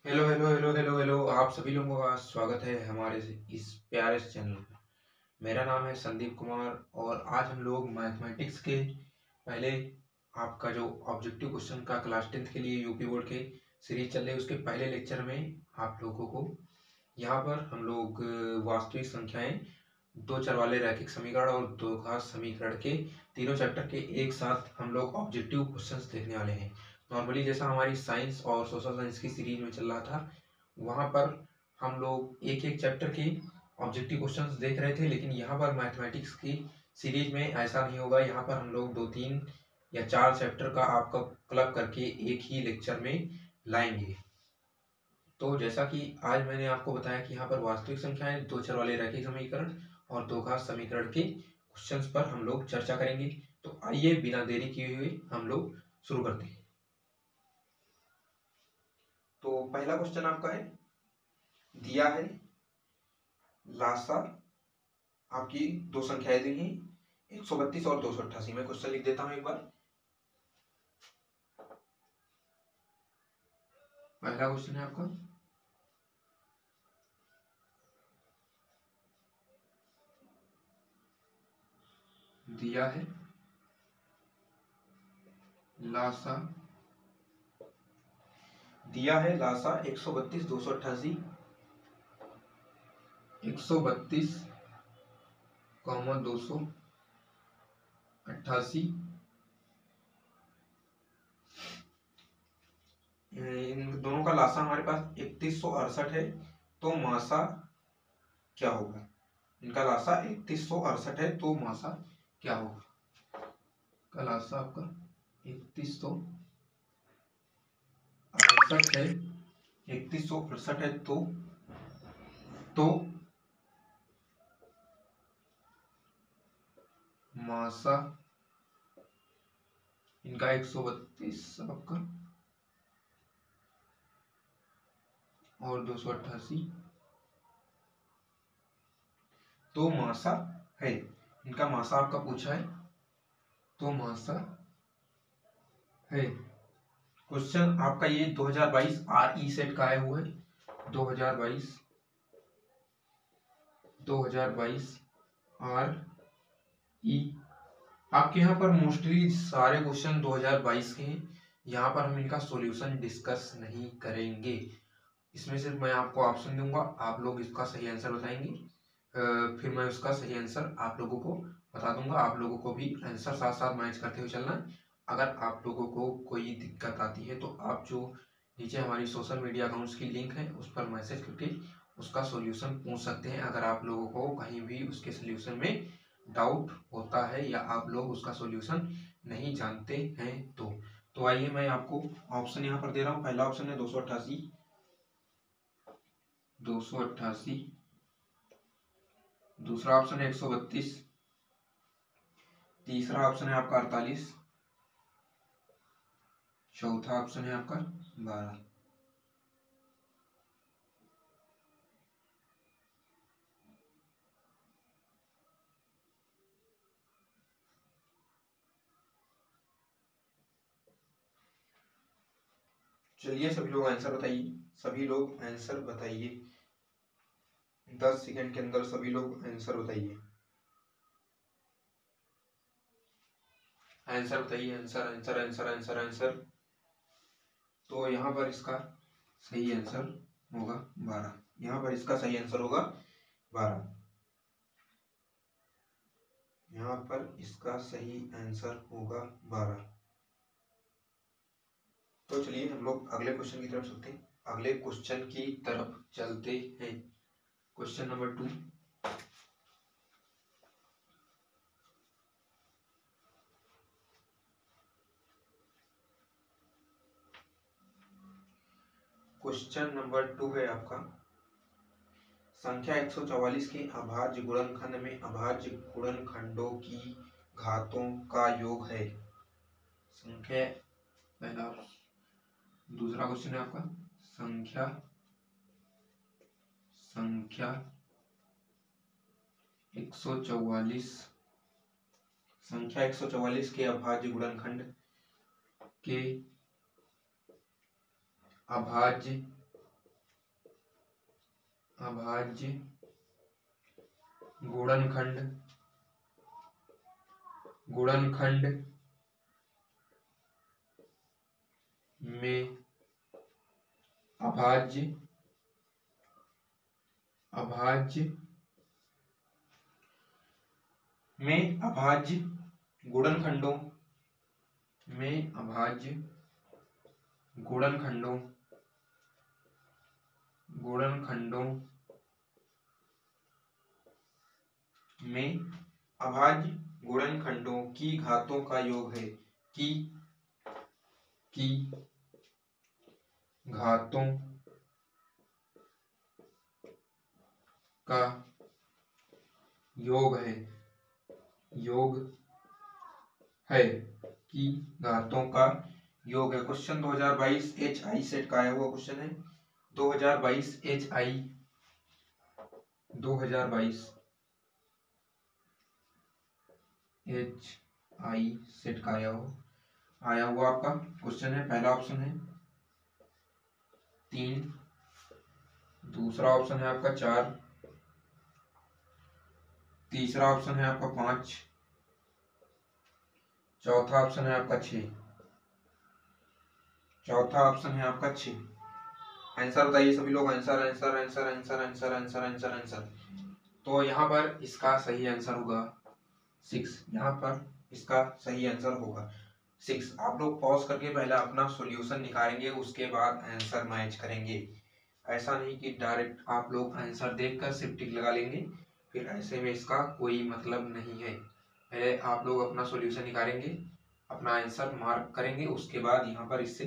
Hello hello hello hello hello, आप सभी लोगों का स्वागत है हमारे इस प्यारे से चैनल पर। मेरा नाम है संदीप कुमार और आज हम लोग मैथमेटिक्स के पहले आपका जो ऑब्जेक्टिव क्वेश्चन का क्लास 10th के लिए यूपी बोर्ड के सीरीज चल रही है उसके पहले लेक्चर में आप लोगों को यहाँ पर हम लोग वास्तविक संख्याएं, दो चर वाले रैखिक समीकरण और दो घात समीकरण के तीनों चैप्टर के एक साथ हम लोग ऑब्जेक्टिव क्वेश्चंस देखने वाले हैं। नॉर्मली जैसा हमारी साइंस और सोशल साइंस की सीरीज में चल रहा था, वहाँ पर हम लोग एक एक चैप्टर के ऑब्जेक्टिव क्वेश्चंस देख रहे थे, लेकिन यहाँ पर मैथमेटिक्स की सीरीज में ऐसा नहीं होगा। यहाँ पर हम लोग 2-3 या 4 चैप्टर का आपका क्लब करके एक ही लेक्चर में लाएंगे। तो जैसा कि आज मैंने आपको बताया कि यहाँ पर वास्तविक संख्याएं, दो चर वाले रैखिक समीकरण और दो घात समीकरण के क्वेश्चंस पर हम लोग चर्चा करेंगे। तो आइए बिना देरी किए हुए हम लोग शुरू करते हैं। तो पहला क्वेश्चन आपका है, दिया है लासा आपकी दो संख्याएं दी हैं 132 और 288। मैं क्वेश्चन लिख देता हूं एक बार। पहला क्वेश्चन है आपका, दिया है लासा 132 288 132 288। इन दोनों का लासा हमारे पास 3168 है, तो मासा क्या होगा? इनका लासा 3168 है, तो मासा क्या होगा? का लासा आपका 3168 है, 3168 है, तो मासा इनका 132 आपका और 288, तो मासा है। इनका मासा आपका पूछा है, तो मासा है। क्वेश्चन आपका ये 2022 RE सेट का आया हुआ है। 2022 RE आपके यहाँ पर मोस्टली सारे क्वेश्चन 2022 के हैं। यहाँ पर हम इनका सॉल्यूशन डिस्कस नहीं करेंगे। इसमें सिर्फ मैं आपको ऑप्शन दूंगा, आप लोग इसका सही आंसर बताएंगे, फिर मैं उसका सही आंसर आप लोगों को बता दूंगा। आप लोगों को भी आंसर साथ साथ मैच करते हुए चलना है। अगर आप लोगों को कोई दिक्कत आती है तो आप जो नीचे हमारी सोशल मीडिया अकाउंट्स की लिंक है उस पर मैसेज करके उसका सॉल्यूशन पूछ सकते हैं, अगर आप लोगों को कहीं भी उसके सॉल्यूशन में डाउट होता है या आप लोग उसका सॉल्यूशन नहीं जानते हैं। तो आइए मैं आपको ऑप्शन यहाँ पर दे रहा हूँ। पहला ऑप्शन है 288, 288। दूसरा ऑप्शन है 132। तीसरा ऑप्शन है आपका 48। चौथा ऑप्शन है आपका 12। चलिए सभी लोग आंसर बताइए, सभी लोग आंसर बताइए। 10 सेकंड के अंदर सभी लोग आंसर बताइए। आंसर बताइए, answer answer answer answer answer. तो यहाँ पर इसका सही आंसर होगा 12। यहाँ पर इसका सही आंसर होगा 12। यहाँ पर इसका सही आंसर होगा 12। तो चलिए हम लोग अगले क्वेश्चन की तरफ चलते हैं। अगले क्वेश्चन की तरफ चलते हैं। Question number 2। क्वेश्चन नंबर 2 है आपका, संख्या 144 के अभाज्य गुणनखंड में अभाज्य गुणनखंडों की घातों का योग है। संख्या पहला। दूसरा क्वेश्चन है आपका, संख्या 144, संख्या 144 के अभाज्य गुणनखंड के अभाज्य अभाज्य गुणनखंड में अभाज्य गुणनखंडों की घातों का योग है, की घातों का योग है, की घातों का योग है। क्वेश्चन 2022 HI सेट का आया हुआ क्वेश्चन है। 2022 HI सेट का आया हुआ आपका क्वेश्चन है। पहला ऑप्शन है 3, दूसरा ऑप्शन है आपका 4, तीसरा ऑप्शन है आपका 5, चौथा ऑप्शन है आपका 6। आंसर बताइए सभी लोग। आंसर। तो यहाँ पर इसका सही आंसर होगा 6। यहाँ पर इसका सही आंसर होगा 6। आप लोग पॉज करके पहले अपना सॉल्यूशन निकालेंगे, उसके बाद आंसर मैच करेंगे। ऐसा नहीं कि डायरेक्ट आप लोग आंसर देखकर सिर्फ टिक लगा लेंगे, फिर ऐसे में इसका कोई मतलब नहीं है। पहले आप लोग अपना सॉल्यूशन निकालेंगे, अपना आंसर मार्क करेंगे, उसके बाद यहाँ पर इससे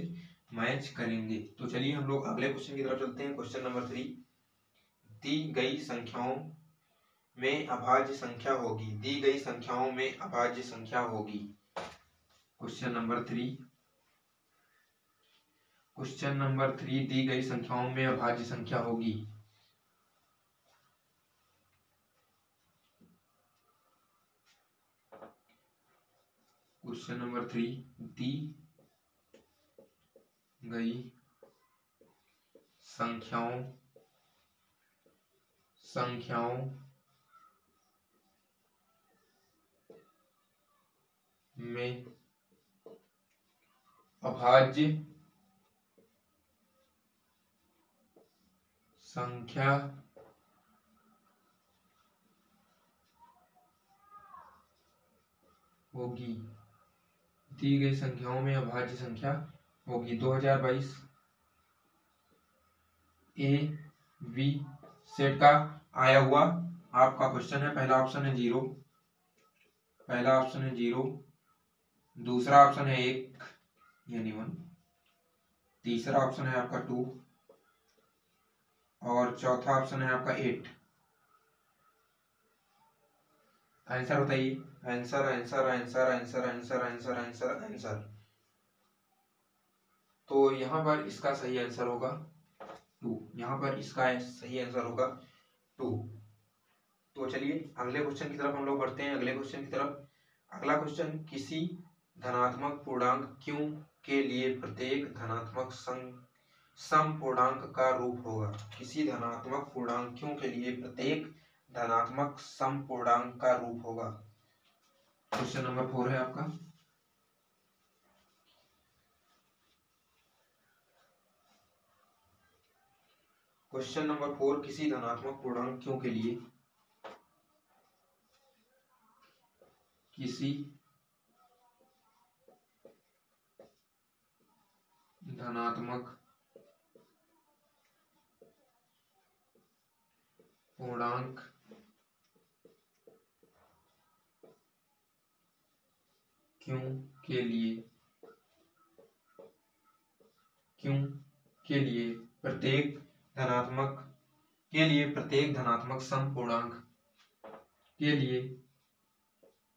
मैच करेंगे। तो चलिए हम लोग अगले क्वेश्चन की तरफ चलते हैं। क्वेश्चन नंबर 3, दी गई संख्याओं में अभाज्य संख्या होगी। क्वेश्चन नंबर 3, दी गई संख्याओं में अभाज्य संख्या होगी। क्वेश्चन नंबर 3, दी गई संख्याओं में अभाज्य संख्या होगी। दी गई संख्याओं में अभाज्य संख्या होगी। 2022 AV सेट का आया हुआ आपका क्वेश्चन है। पहला ऑप्शन है 0, दूसरा ऑप्शन है 1 यानी 1, तीसरा ऑप्शन है आपका 2 और चौथा ऑप्शन है आपका 8। आंसर बताइए। आंसर। तो यहाँ पर इसका सही आंसर होगा 2। यहाँ पर इसका सही आंसर होगा 2। तो चलिए अगले क्वेश्चन की तरफ हम लोग बढ़ते हैं। अगला क्वेश्चन, किसी धनात्मक पूर्णांक q के लिए प्रत्येक धनात्मक समपूर्णांक का रूप होगा। किसी धनात्मक पूर्णांक q के लिए प्रत्येक धनात्मक समपूर्णांक का रूप होगा। क्वेश्चन नंबर 4 है आपका। क्वेश्चन नंबर 4, किसी धनात्मक पूर्णांक q के लिए किसी धनात्मक पूर्णांक q के लिए प्रत्येक धनात्मक समपूर्णांक के लिए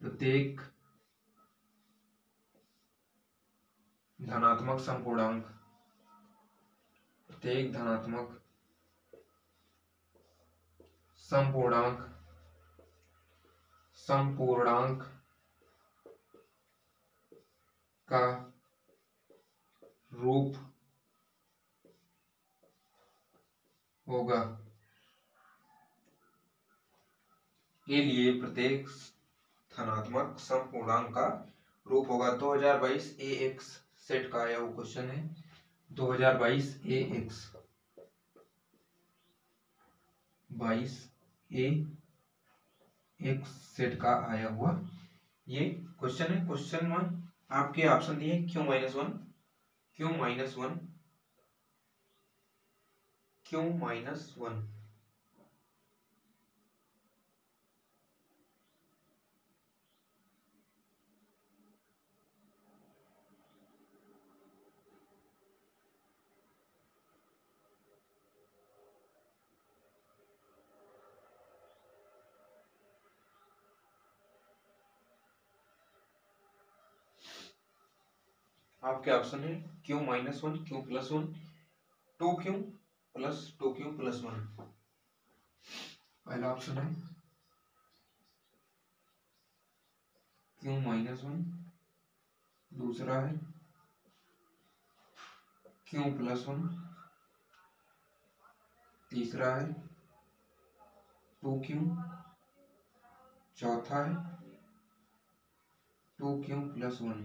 प्रत्येक धनात्मक समपूर्णांक का रूप होगा। के लिए प्रत्येक धनात्मक समपूर्णांक का रूप होगा। 2022 AX सेट का आया वो क्वेश्चन है। 2022 AX 22 AX सेट का आया हुआ ये क्वेश्चन है। क्वेश्चन में आपके ऑप्शन दिए Q-1, Q-1, Q-1। आपके ऑप्शन है Q-1, Q+1, 2Q plus 2Q+1। पहला ऑप्शन है Q-1, दूसरा है Q+1, तीसरा है 2Q, चौथा है 2Q+1।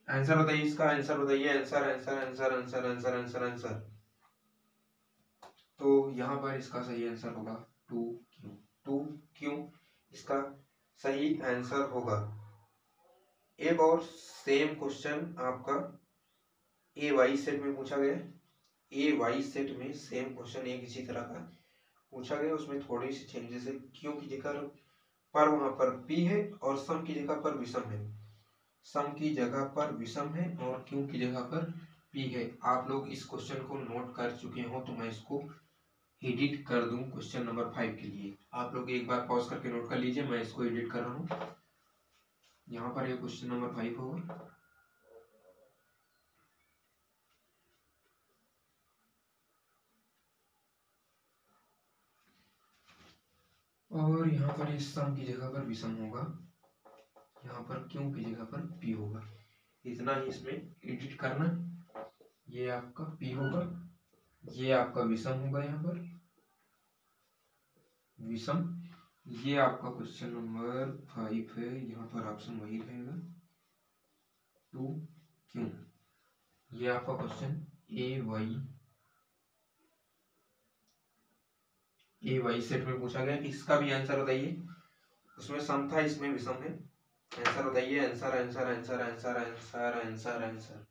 आंसर बताइए, इसका आंसर बताइए। Answer answer answer answer answer answer answer. तो यहाँ पर इसका सही आंसर होगा 2Q। 2Q इसका सही आंसर होगा। एक और सेम क्वेश्चन आपका AY सेट में पूछा गया। AY सेट में सेम क्वेश्चन एक इसी तरह का पूछा गया। उसमें थोड़ी सी चेंजेस है। Q की जगह पर वहां पर P है और सम की जगह पर विषम है। सम की जगह पर विषम है और Q की जगह पर P है। आप लोग इस क्वेश्चन को नोट कर चुके हो तो मैं इसको एडिट कर दूं क्वेश्चन नंबर 5 के लिए। आप लोग एक बार पॉज करके नोट कर लीजिए, मैं इसको एडिट कर रहा हूँ। यहाँ पर ये क्वेश्चन नंबर 5 होगा और यहाँ पर इस सम की जगह पर विषम होगा, यहाँ पर Q की जगह पर P होगा। इतना ही इसमें एडिट करना। ये आपका P होगा, ये आपका विषम होगा, यहाँ पर विषम। ये आपका क्वेश्चन नंबर 5 है, यहाँ पर ऑप्शन वही रहेगा 2Q। ये आपका क्वेश्चन AY सेट में पूछा गया कि इसका भी आंसर बताइए। उसमें सम था, इसमें विषम है। आंसर बताइए। Answer answer answer answer answer answer answer.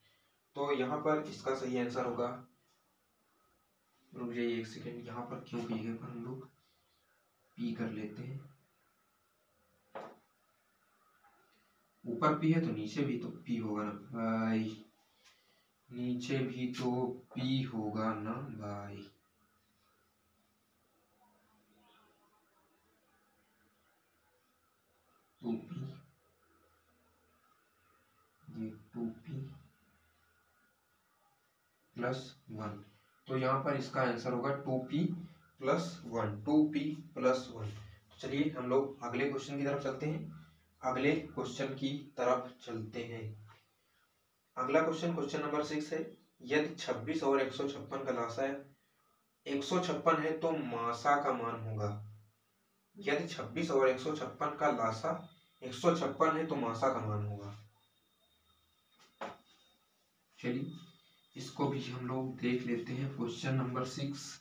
तो यहाँ पर इसका सही आंसर होगा, रुक जाइए एक सेकेंड, यहाँ पर क्यों P है पर हम लोग P कर लेते हैं। ऊपर P है तो नीचे भी तो P होगा ना भाई, नीचे भी तो P होगा ना भाई। तो P, ये 2P प्लस 1। तो यहाँ पर इसका आंसर होगा 2P प्लस 1, 2P प्लस 1। तो चलिए हम लोग अगले क्वेश्चन की तरफ चलते हैं। अगले क्वेश्चन की तरफ चलते हैं। अगला क्वेश्चन क्वेश्चन नंबर 6 है। यदि 26 और 156 का लासा 156 है तो मासा का मान होगा। यदि 26 और 156 का लासा 156 है तो मासा का मान होगा। चलिए इसको भी हम लोग देख लेते हैं। क्वेश्चन नंबर 6,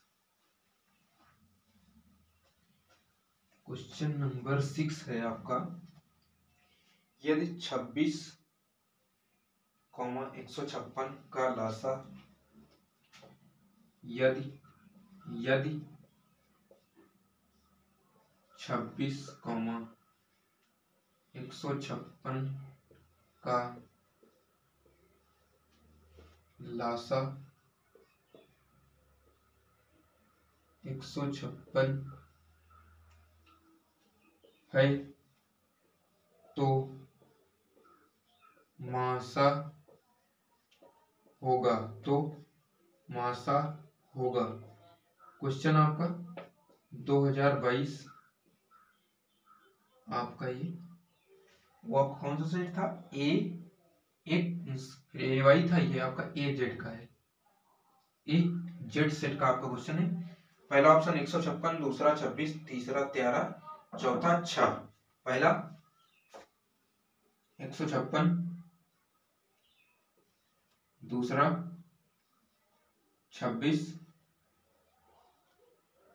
क्वेश्चन नंबर 6 है आपका। यदि 26, 156 का लासा यदि 26, 156 का लासा 156 है तो मासा होगा। क्वेश्चन आपका 2022 आपका ये वो आपका कौन सा सेट था? AY था। ये आपका AZ का है, AZ सेट का आपका क्वेश्चन है। पहला ऑप्शन 156, दूसरा 26, तीसरा 13 चौथा 6, पहला 156, दूसरा 26,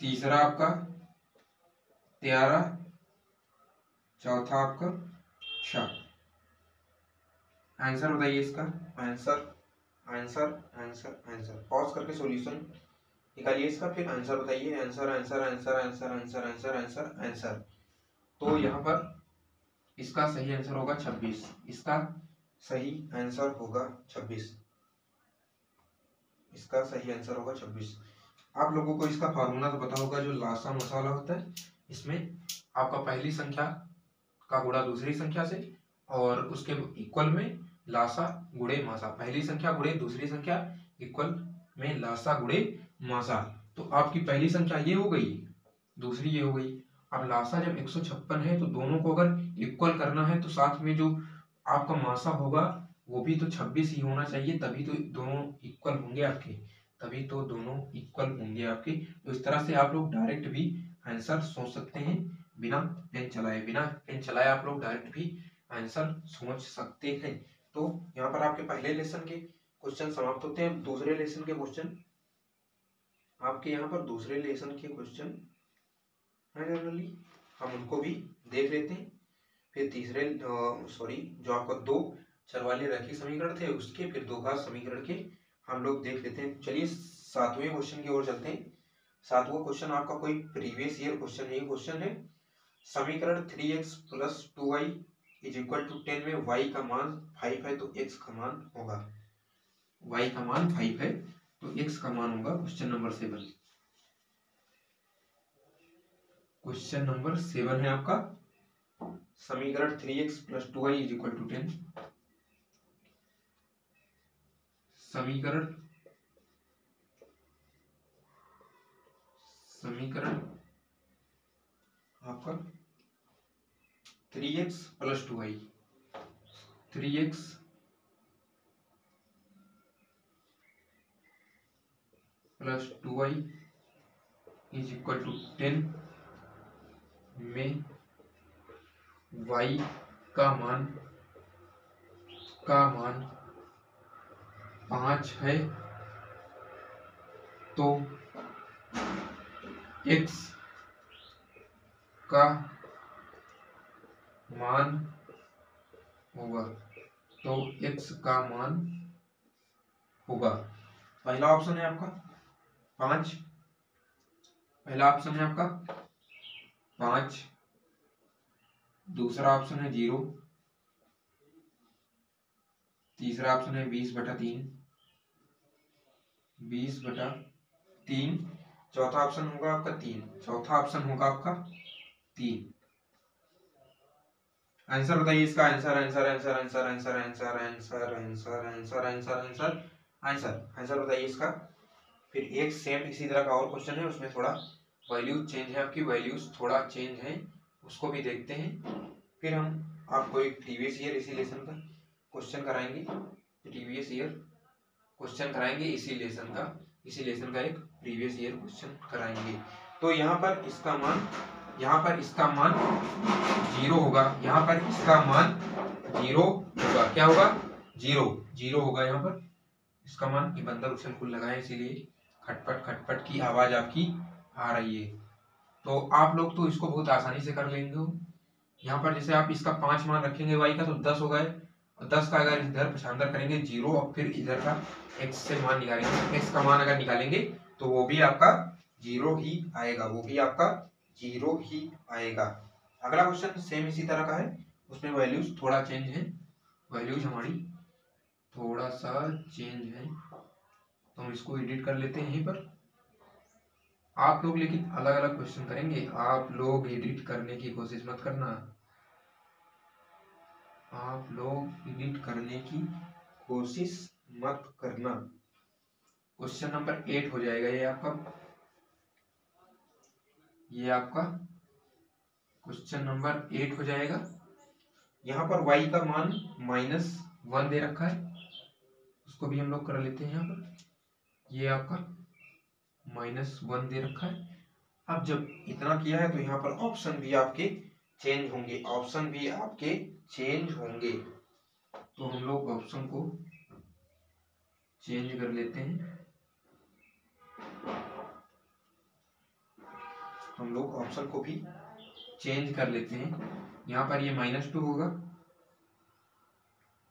तीसरा आपका 13, चौथा आपका 6। आंसर बताइए इसका। Answer answer answer answer pause करके सॉल्यूशन निकालिए इसका, फिर आंसर बताइए। Answer answer answer answer answer answer answer answer. तो यहाँ पर इसका सही आंसर होगा 26। इसका सही आंसर होगा 26। इसका सही आंसर होगा 26। आप लोगों को इसका फार्मूला तो पता होगा, जो लासा मसाला होता है, इसमें आपका पहली संख्या का गुणा दूसरी संख्या से और उसके इक्वल में लासा गुणे मासा, पहली संख्या गुणे दूसरी संख्या इक्वल में लासा गुणे मासा। तो आपकी पहली संख्या ये हो गई, दूसरी ये हो गई। अब लासा जब 156 है तो दोनों को अगर इक्वल करना है तो साथ में जो आपका मासा होगा वो भी तो 26 ही होना चाहिए, तभी तो दोनों इक्वल होंगे आपके, तभी तो दोनों इक्वल होंगे आपके। तो इस तरह से आप लोग डायरेक्ट भी आंसर सोच सकते हैं, बिना पेन चलाए आप लोग डायरेक्ट भी आंसर सोच सकते हैं। तो यहाँ पर आपके पहले लेसन के क्वेश्चन समाप्त होते हैं। दूसरे लेसन के क्वेश्चन आपके यहाँ पर दूसरे लेसन के क्वेश्चन है जनरली, हम उनको भी देख लेते हैं। फिर तीसरे जो आपका 2 चर वाले रैखिक समीकरण थे उसके, फिर 2 घात समीकरण के हम लोग देख लेते हैं। चलिए 7वें क्वेश्चन की ओर चलते हैं। 7वां क्वेश्चन आपका कोई प्रीवियस ईयर क्वेश्चन नहीं, क्वेश्चन है समीकरण 3x + 2y = 10 में y का मान 5 है तो x का मान होगा। y का मान 5 है तो x का मान होगा। क्वेश्चन नंबर 7, क्वेश्चन नंबर 7 है आपका समीकरण 3x + 2y = 10। समीकरण आपका 3x + 2y, 3x + 2y = 10 में y का मान 5 है तो x का मान होगा, तो x का मान होगा। पहला ऑप्शन है आपका 5, पहला ऑप्शन है आपका 5, दूसरा ऑप्शन है 0, तीसरा ऑप्शन है 20/3, 20/3, चौथा ऑप्शन होगा आपका 3, चौथा ऑप्शन होगा आपका 3। आंसर बताइए इसका। Answer answer answer answer answer answer answer answer answer answer answer answer answer बताइए इसका। फिर एक सेम इसी तरह का और क्वेश्चन है, उसमें थोड़ा वैल्यूज चेंज है, आपकी वैल्यूज थोड़ा चेंज है, उसको भी देखते हैं। फिर हम आपको एक प्रीवियस ईयर इसी लेसन का क्वेश्चन कराएंगे, प्रीवियस ईयर क्वेश्चन कराएंगे इसी लेसन का एक प्रीवियस ईयर क्वेश्चन कराएंगे। तो यहाँ पर इसका मान 0 होगा, यहाँ पर इसका मान 0 होगा। क्या होगा? 0 होगा यहाँ पर इसका मान। ये बंदर उछल कूद लगाए इसीलिए खटपट खटपट की आवाज आपकी आ रही है। तो आप लोग तो इसको बहुत आसानी से कर लेंगे। यहाँ पर जैसे आप इसका 5 मान रखेंगे y का तो 10 हो गए, और 10 का अगर इधर पछांदर करेंगे 0 और फिर इधर का x से मान निकालेंगे, x का मान अगर निकालेंगे तो वो भी आपका 0 ही आएगा, वो भी आपका 0 ही आएगा। अगला क्वेश्चन सेम इसी तरह का है, उसमें वैल्यूज थोड़ा चेंज है, वैल्यूज हमारी थोड़ा सा चेंज है, तो हम इसको एडिट कर लेते हैं यहीं पर। आप लोग लेकिन अलग अलग क्वेश्चन करेंगे, आप लोग एडिट करने की कोशिश मत करना, आप लोग एडिट करने की कोशिश मत करना। क्वेश्चन नंबर 8 हो जाएगा ये आपका क्वेश्चन नंबर 8 हो जाएगा। यहाँ पर y का मान -1 दे रखा है, उसको भी हम लोग कर लेते हैं। यहाँ पर ये आपका -1 दे रखा है, अब जब इतना किया है तो यहाँ पर ऑप्शन भी आपके चेंज होंगे, ऑप्शन भी आपके चेंज होंगे। तो हम लोग ऑप्शन को चेंज कर लेते हैं, हम लोग ऑप्शन को भी चेंज कर लेते हैं। यहाँ पर ये -2 होगा,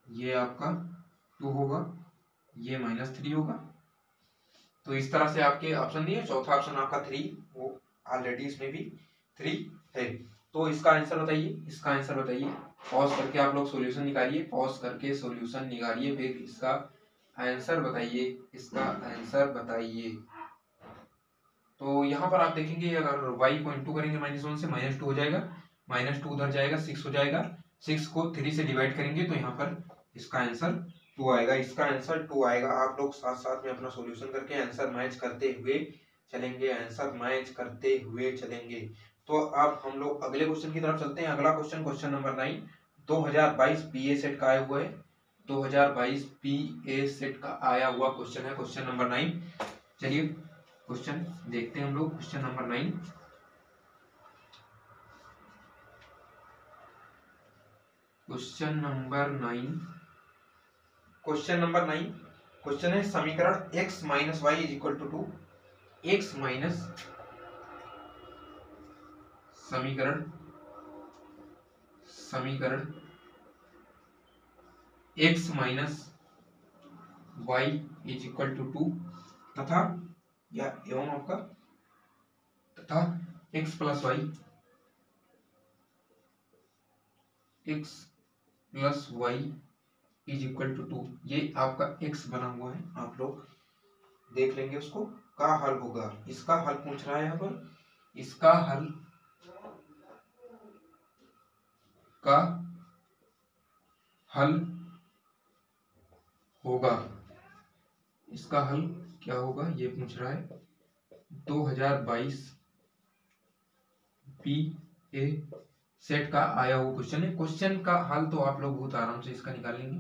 ये आपका 2 होगा, ये -3 होगा। तो इस तरह से आपके ऑप्शन दिए। चौथा ऑप्शन आपका 3, वो ऑलरेडी इसमें भी 3 है। तो इसका आंसर बताइए, इसका आंसर बताइए। पॉज करके आप लोग सॉल्यूशन निकालिए, पॉज करके सॉल्यूशन निकालिए, फिर इसका आंसर बताइए, इसका आंसर बताइए। तो यहाँ पर आप देखेंगे अगर y को इंटू करेंगे -1 से, -2 हो जाएगा, -2 उधर जाएगा, 6 हो जाएगा, 6 को 3 से डिवाइड करेंगे तो यहाँ पर इसका आंसर 2 आएगा, इसका आंसर 2 आएगा। आप लोग साथ साथ में अपना सॉल्यूशन करके आंसर मैच करते हुए चलेंगे, आंसर मैच करते हुए चलेंगे। तो अब हम लोग अगले क्वेश्चन की तरफ चलते हैं। अगला question, question number 9, 2022 BA set का आया हुआ है, 2022 बीए सेट का आया हुआ क्वेश्चन है, क्वेश्चन नंबर 9। चलिए क्वेश्चन देखते हैं हम लोग, question number 9। Question number 9, question number 9 question है समीकरण x minus y is equal to 2, x minus समीकरण x minus y is equal to 2 तथा या एवं आपका तथा x plus y, x plus y is equal to 2। ये आपका x बना हुआ है, आप लोग देख लेंगे उसको, का हल होगा। इसका हल पूछ रहा है यहाँ पर, इसका हल का हल होगा, इसका हल क्या होगा ये पूछ रहा है। 2022 बीए सेट का आया हुआ क्वेश्चन है। क्वेश्चन का हल तो आप लोग बहुत आराम से इसका निकालेंगे,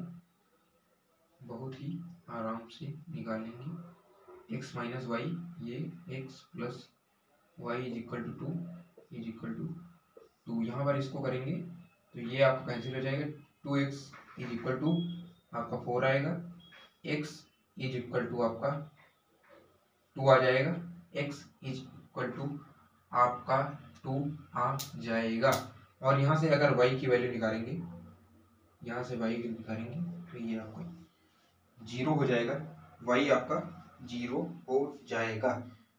बहुत ही आराम से निकालेंगे। x माइनस वाई, ये x plus y is equal to 2 is equal to 2। यहाँ पर इसको करेंगे तो ये आपका कैंसिल हो जाएगा, 2x इज इक्वल टू आपका 4 आएगा, x इज इक्वल टू आपका 2 आ जाएगा, x इज इक्वल टू आपका 2 आ जाएगा। और यहाँ से अगर y की वैल्यू निकालेंगे, यहाँ से y की निकालेंगे तो ये आपका 0 हो जाएगा, y आपका 0 हो जाएगा।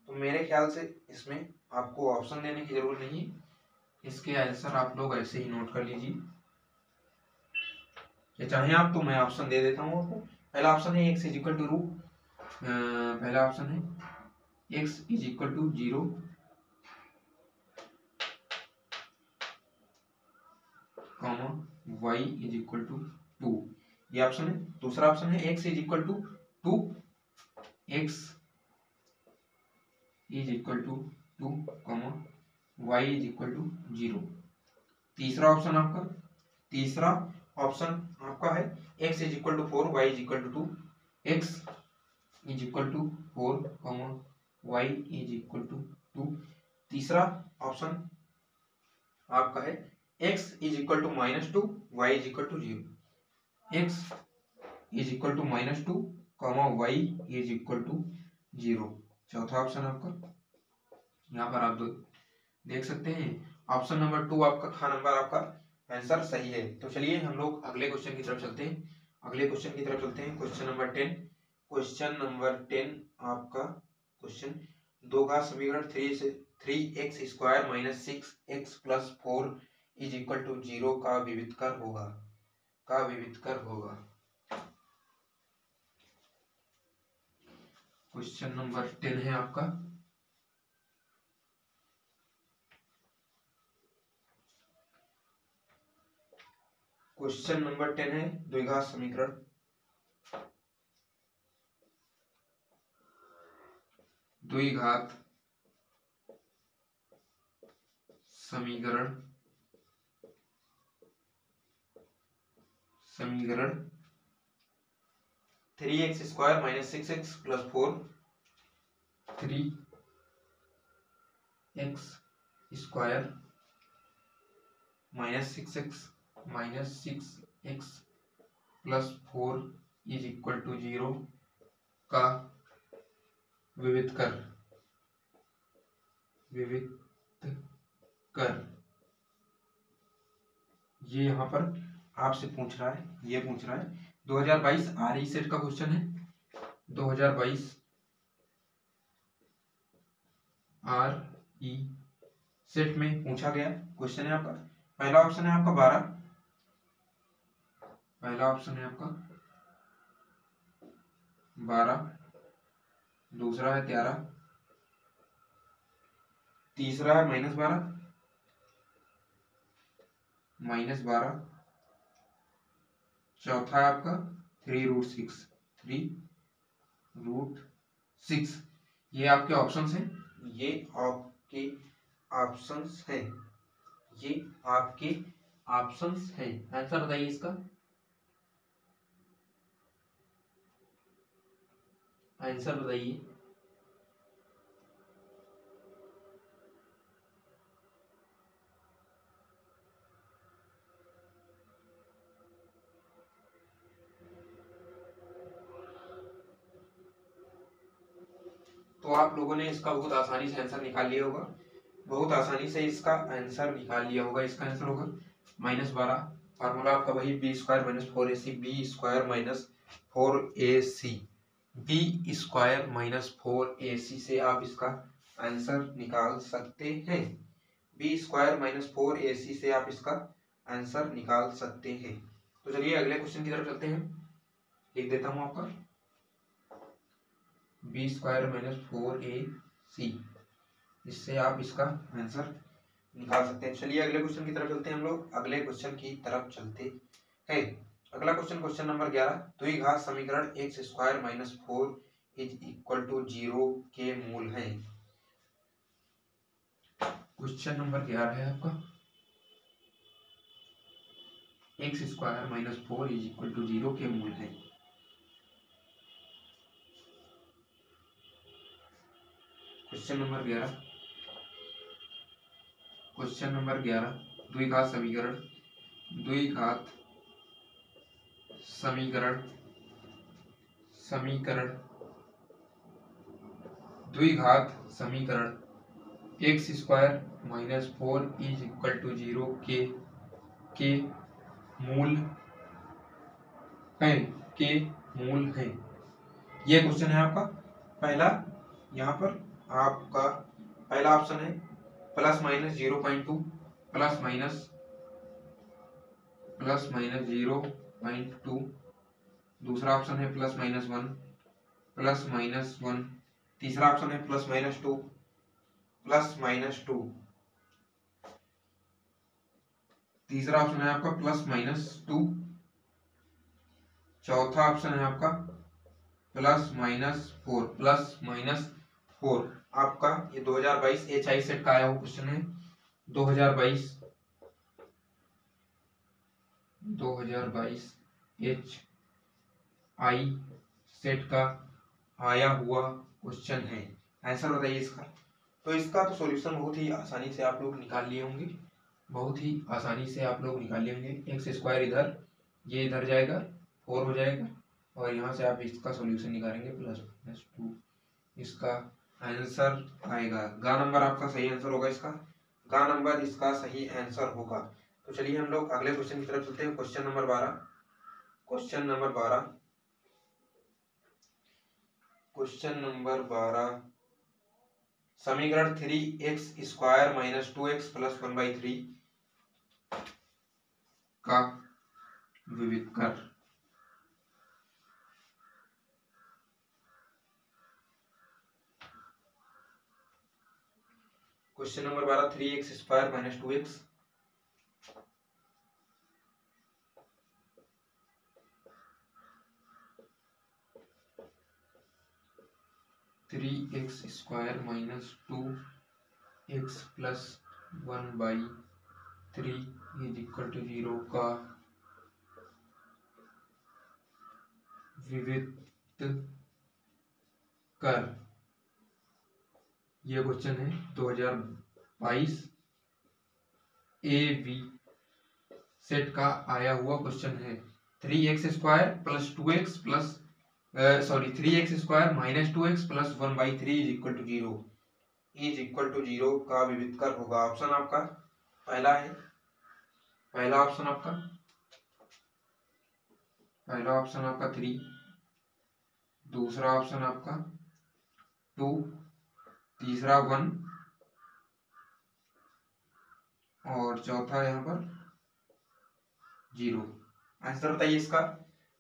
तो मेरे ख्याल से इसमें आपको ऑप्शन देने की जरूरत नहीं है, इसके आंसर आप लोग ऐसे ही नोट कर लीजिए, या चाहे आप तो मैं ऑप्शन दे देता हूँ आपको। पहला ऑप्शन है x is equal to root, पहला ऑप्शन है x is equal to 0, y is equal to 2, ये ऑप्शन है। दूसरा ऑप्शन है x is equal to 2, x is equal to 2, y is equal to 0। तीसरा ऑप्शन आपका है x is equal to 4, y is equal to 2, x is equal to 4, y is equal to 2। तीसरा option आपका है x is equal to -2, y is equal to 0, x is equal to -2, y is equal to 0। चौथा option आपका यहाँ पर आप देख सकते हैं, ऑप्शन नंबर 2 आपका ख नंबर आपका आंसर सही है। तो चलिए हम लोग अगले क्वेश्चन की तरफ चलते हैं, अगले क्वेश्चन की तरफ चलते हैं। क्वेश्चन नंबर 10, क्वेश्चन नंबर 10 आपका क्वेश्चन, दो घात समीकरण 3x square minus 6x plus 4 is equal to 0 का विविधकर होगा, का विविधकर होगा। क्वेश्चन नंबर 10 है आपका, क्वेश्चन नंबर 10 है द्विघात समीकरण, द्विघात समीकरण 3x square minus 6x plus 4, 3 x square minus six x plus 4 is equal to 0 का विविध कर। ये यहाँ पर आपसे पूछ रहा है, ये पूछ रहा है 2022 आरई सेट का क्वेश्चन है। 2022 आरई सेट में पूछा गया क्वेश्चन है आपका। पहला ऑप्शन है आपका 12, पहला ऑप्शन है आपका 12, दूसरा है 13, तीसरा है -12, चौथा है आपका 3√6। ये आपके ऑप्शंस हैं, ये आपके ऑप्शंस हैं, ये आपके ऑप्शंस हैं। आंसर बताइए इसका, आंसर बताइए। तो आप लोगों ने इसका बहुत आसानी से आंसर निकाल लिया होगा, बहुत आसानी से इसका आंसर निकाल लिया होगा। इसका आंसर होगा -12। फार्मूला आपका वही b² - 4ac, b² - 4ac, b² - 4ac से आप इसका आंसर निकाल सकते हैं। b² - 4ac से आप इसका आंसर निकाल सकते हैं। तो चलिए अगले क्वेश्चन की तरफ चलते हैं। लिख देता हूं आपका b² - 4ac, इससे आप इसका आंसर निकाल सकते हैं। चलिए अगले क्वेश्चन की तरफ चलते हैं। हम लोग अगले क्वेश्चन की तरफ चलते हैं। अगला क्वेश्चन नंबर 11, द्विघात समीकरण x² - 4 इज इक्वल टू 0 के मूल हैं। क्वेश्चन नंबर 11 है आपका, x² - 4 इज इक्वल टू 0 के मूल हैं। क्वेश्चन नंबर 11, द्विघात समीकरण द्विघात समीकरण x² - 4 इज इक्वल टू 0 के मूल हैं। ये क्वेश्चन है आपका पहला। यहाँ पर आपका पहला ऑप्शन है +-0.2 +-0.2, दूसरा ऑप्शन है +-1, तीसरा ऑप्शन है +-2, तीसरा ऑप्शन है आपका +-2, चौथा ऑप्शन है आपका +-4। आपका ये 2022 HI सेट का आया हुआ क्वेश्चन है। 2022 HI सेट का आया हुआ क्वेश्चन है। आंसर बताइए इसका। तो इसका तो सॉल्यूशन बहुत ही आसानी से आप लोग निकाल लिए होंगे, x² इधर, ये इधर जाएगा, 4 हो जाएगा, और यहाँ से आप इसका सॉल्यूशन निकालेंगे +-2। इसका आंसर आएगा गा नंबर, आपका सही आंसर होगा इसका, गा नंबर इसका सही आंसर होगा। तो चलिए हम लोग अगले क्वेश्चन की तरफ चलते हैं। क्वेश्चन नंबर 12, समीकरण 3x² - 2x + 1/3 का विविध कर। Question number 12, 3x² - 2x 3x² - 2x + 1/3 is equal to 0 का विविध कर। यह क्वेश्चन है 2022 22AB सेट का आया हुआ क्वेश्चन है। 3x² plus 2x plus 3x² minus 2x plus 1/3 is equal to 0 का विविधकर होगा। ऑप्शन आपका पहला है, पहला ऑप्शन आपका 3, दूसरा ऑप्शन आपका 2, तीसरा 1 और चौथा यहाँ पर 0। आंसर बताइए इसका,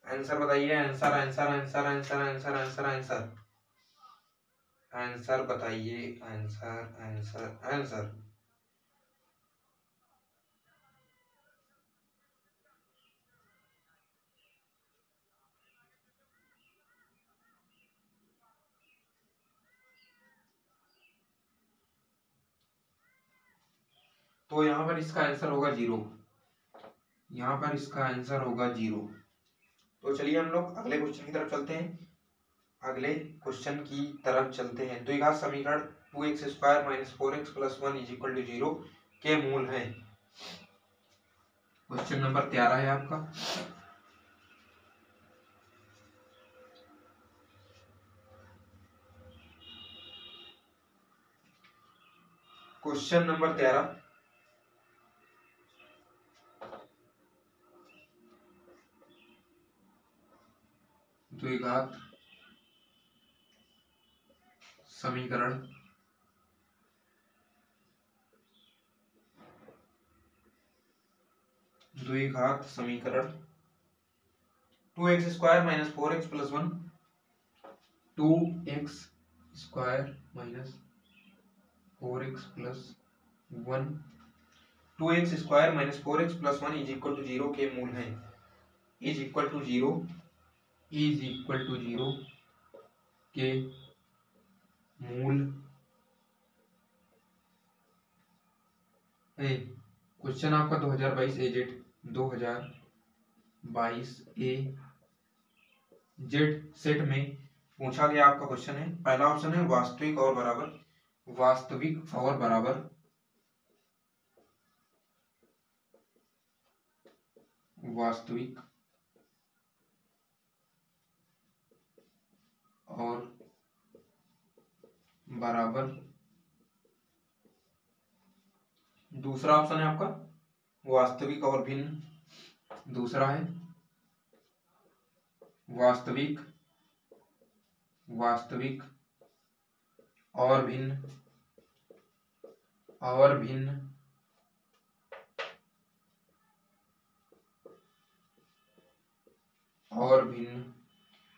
आंसर बताइए। Answer answer answer answer answer answer answer answer बताइए। आंसर आंसर आंसर तो यहाँ पर इसका आंसर होगा 0, यहाँ पर इसका आंसर होगा 0। तो चलिए हम लोग अगले क्वेश्चन की तरफ चलते हैं। द्विघात समीकरण 2x² minus 4x plus 1 is equal to 0 के मूल हैं। क्वेश्चन नंबर 13 है आपका। क्वेश्चन नंबर 13, द्विघात समीकरण द्विघात समीकरण 2x² minus 4x plus 1 2x² minus 4x plus 1 2x² minus 4x plus 1 is equal to 0 के मूल हैं। इज इक्वल टू 0 के मूल है। क्वेश्चन आपका 2022 AZ सेट में पूछा गया आपका क्वेश्चन है। पहला ऑप्शन है वास्तविक और बराबर, वास्तविक और बराबर, वास्तविक और बराबर। दूसरा ऑप्शन है आपका वास्तविक और भिन्न, दूसरा है वास्तविक और भिन्न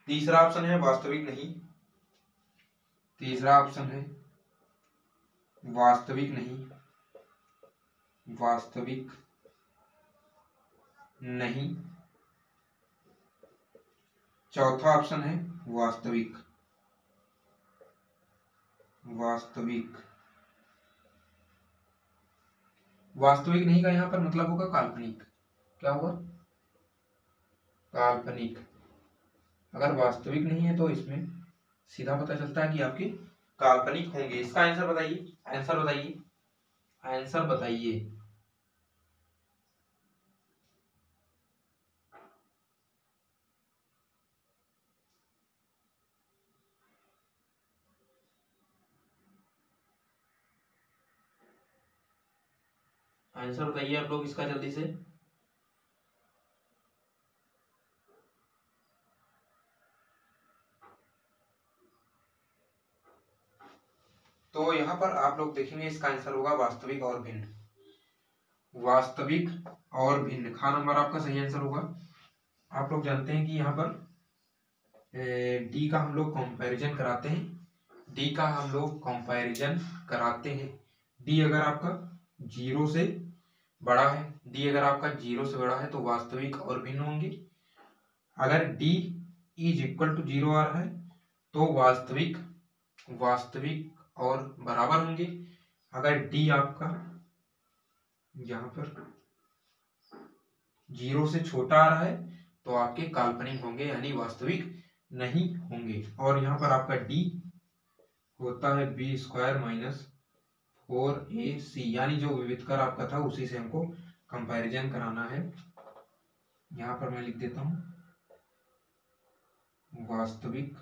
तीसरा ऑप्शन है वास्तविक नहीं, तीसरा ऑप्शन है वास्तविक नहीं, चौथा ऑप्शन है वास्तविक नहीं का यहाँ पर मतलब होगा काल्पनिक। क्या होगा? काल्पनिक। अगर वास्तविक नहीं है तो इसमें सीधा पता चलता है कि आपके काल्पनिक होंगे। इसका आंसर बताइए, आंसर बताइए, आंसर बताइए। आंसर बताइए आप लोग इसका जल्दी से। तो यहाँ पर आप लोग देखेंगे इसका आंसर होगा वास्तविक और भिन्न, वास्तविक और भिन्न। ख नंबर आपका सही आंसर होगा। आप लोग जानते हैं कि यहाँ पर डी का हम लोग कंपैरिजन कराते हैं, डी अगर आपका 0 से बड़ा है, डी अगर आपका 0 से बड़ा है तो वास्तविक और भिन्न होंगे। अगर डी इज इक्वल टू 0 आ रहा है तो वास्तविक और बराबर होंगे। अगर डी आपका यहाँ पर 0 से छोटा आ रहा है तो आपके काल्पनिक होंगे, यानी वास्तविक नहीं होंगे। और यहाँ पर आपका डी होता है b² माइनस 4AC, यानी जो विविधकर आपका था उसी से हमको कंपैरिजन कराना है। यहाँ पर मैं लिख देता हूँ वास्तविक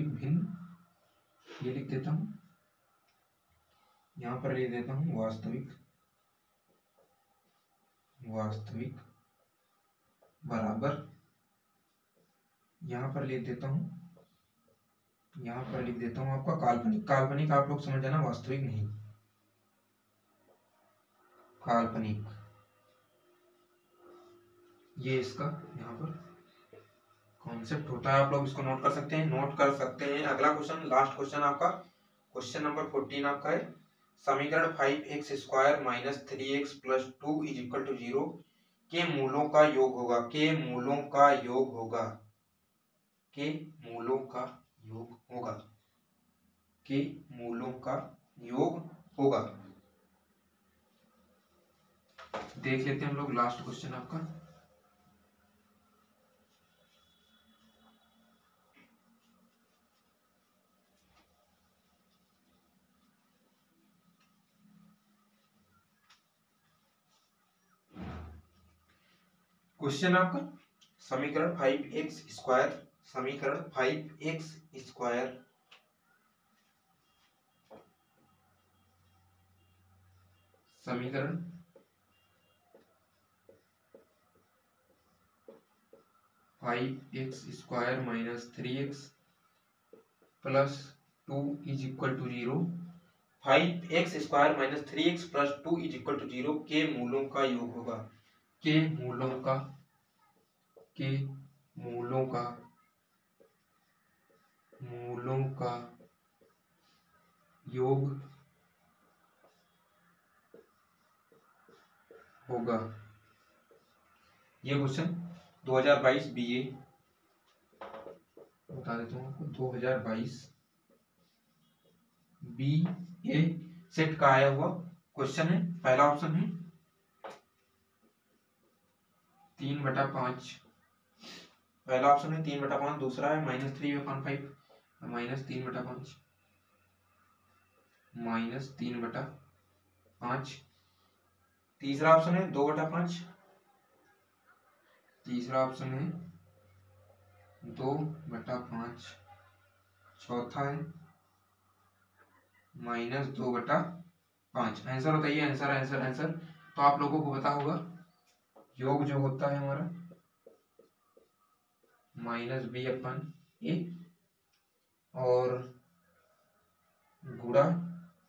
भिन्न, ये लिख देता हूँ। यहाँ पर लिख देता हूँ वास्तविक बराबर, यहाँ पर लिख देता हूँ आपका काल्पनिक आप लोग समझ जाना, वास्तविक नहीं, काल्पनिक, ये इसका यहाँ पर कॉन्सेप्ट होता है। आप लोग इसको नोट कर सकते हैं। अगला क्वेश्चन, लास्ट क्वेश्चन आपका, क्वेश्चन नंबर 14 आपका है, समीकरण 5x square minus 3x plus 2 is equal to 0 के मूलों का योग होगा। देख लेते हैं हम लोग लास्ट क्वेश्चन आपका। क्वेश्चन आपका समीकरण 5x square minus 3x plus 2 is equal to 0, 5x square minus 3x plus 2 is equal to 0 के मूलों का योग होगा। के मूलों का योग होगा। ये क्वेश्चन 2022 BA बता देता हूँ आपको, 2022 BA सेट का आया हुआ क्वेश्चन है। पहला ऑप्शन है 3/5, पहला ऑप्शन है 3/5, दूसरा है -3/5, -3/5, तीसरा ऑप्शन है 2/5, चौथा है -2/5। आंसर बताइए, आंसर। तो आप लोगों को पता होगा योग जो होता है हमारा -b/a और गुणा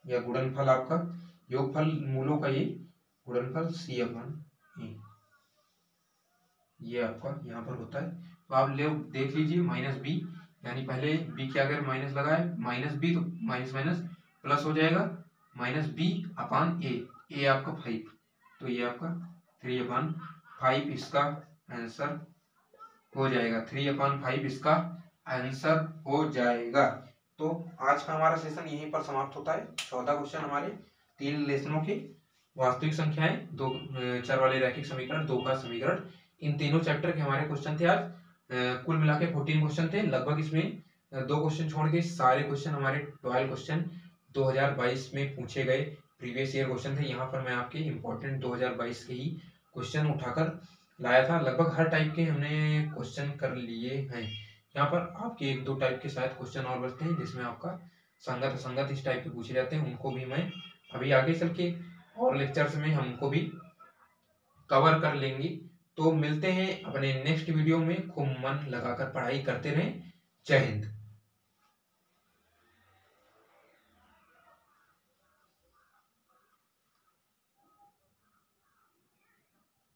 या गुणनफल आपका, योगफल मूलों का ये गुणनफल c/a, ये आपका यहाँ पर होता है। तो आप लोग देख लीजिए -b, यानी पहले b के अगर माइनस लगाए -b तो माइनस प्लस हो जाएगा -b/a आपका 5, तो ये आपका 3/5 इसका आंसर हो जाएगा। 3/5 इसका आंसर हो जाएगा। तो आज का हमारा सेशन यहीं पर समाप्त होता है। 14 क्वेश्चन हमारे 3 लेसनों के, वास्तविक संख्याएं, 2 चर वाले रैखिक समीकरण, 2 का समीकरण, इन तीनों चैप्टर के हमारे क्वेश्चन थे आज। कुल मिला के 14 क्वेश्चन थे। लगभग इसमें 2 क्वेश्चन छोड़ के सारे क्वेश्चन हमारे 12 क्वेश्चन 2022 में पूछे गए प्रीवियस ईयर क्वेश्चन थे। यहाँ पर मैं आपके इम्पोर्टेंट 2022 के ही क्वेश्चन उठाकर लाया था। लगभग हर टाइप के हमने क्वेश्चन कर लिए हैं। यहाँ पर आपके 1-2 टाइप के शायद क्वेश्चन और बचते हैं जिसमें आपका संगत असंगत इस टाइप के पूछे जाते हैं, उनको भी मैं अभी आगे चल के और लेक्चर्स में हमको भी कवर कर लेंगे। तो मिलते हैं अपने नेक्स्ट वीडियो में। खूब मन लगाकर पढ़ाई करते रहें। जय हिंद।